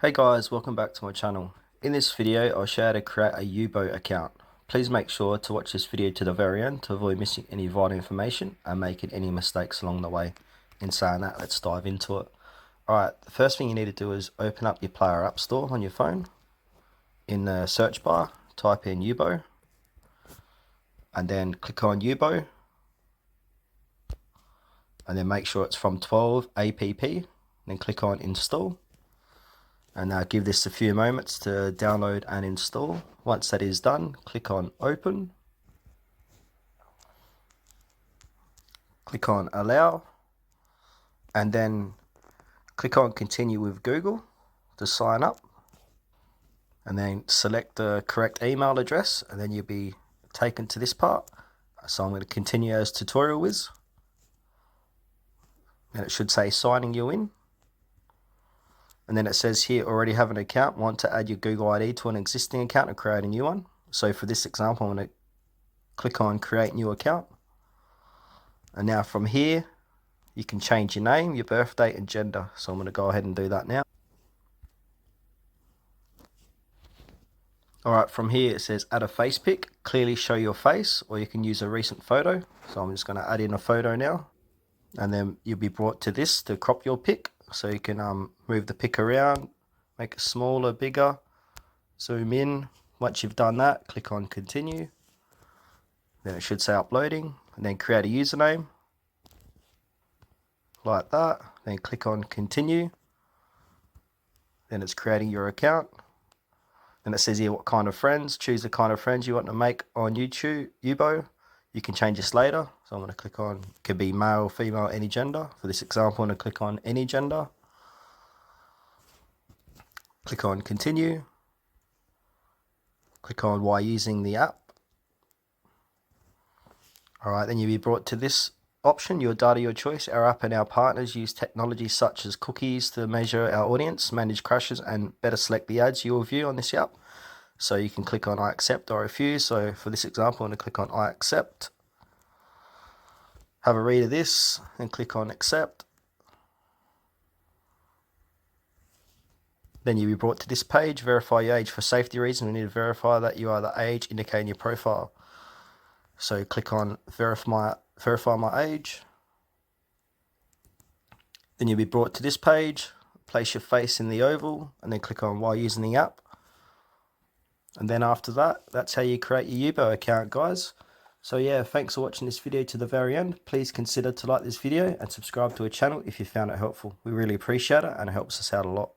Hey guys, welcome back to my channel. In this video, I'll show you how to create a Yubo account. Please make sure to watch this video to the very end to avoid missing any vital information and making any mistakes along the way. In saying that, let's dive into it. Alright, the first thing you need to do is open up your Player App Store on your phone. In the search bar, type in Yubo and then click on Yubo and then make sure it's from 12 app, then click on install. And now give this a few moments to download and install. Once that is done, click on open. Click on allow. And then click on continue with Google to sign up. And then select the correct email address and then you'll be taken to this part. So I'm going to continue as tutorial is. And it should say signing you in. And then it says here, already have an account, want to add your Google ID to an existing account and create a new one. So for this example, I'm going to click on create new account. And now from here, you can change your name, your birth date and gender. So I'm going to go ahead and do that now. Alright, from here it says add a face pic, clearly show your face, or you can use a recent photo. So I'm just going to add in a photo now. And then you'll be brought to this to crop your pic. So you can move the pic around, make it smaller, bigger, zoom in. Once you've done that, click on continue. Then it should say uploading, and then create a username, like that. Then click on continue. Then it's creating your account. Then it says here what kind of friends. Choose the kind of friends you want to make on Yubo. You can change this later. So I'm going to click on, it could be male, female, any gender. For this example, I'm going to click on any gender. Click on continue. Click on why using the app. Alright, then you'll be brought to this option, your data, your choice. Our app and our partners use technology such as cookies to measure our audience, manage crashes, and better select the ads you will view on this app. So you can click on I accept or refuse. So for this example, I'm going to click on I accept. Have a read of this and click on accept. Then you'll be brought to this page, verify your age. For safety reasons, we need to verify that you are the age indicated in your profile. So click on verify my age. Then you'll be brought to this page, place your face in the oval and then click on while using the app. And then after that, that's how you create your Yubo account, guys. So yeah, thanks for watching this video to the very end. Please consider to like this video and subscribe to our channel if you found it helpful. We really appreciate it and it helps us out a lot.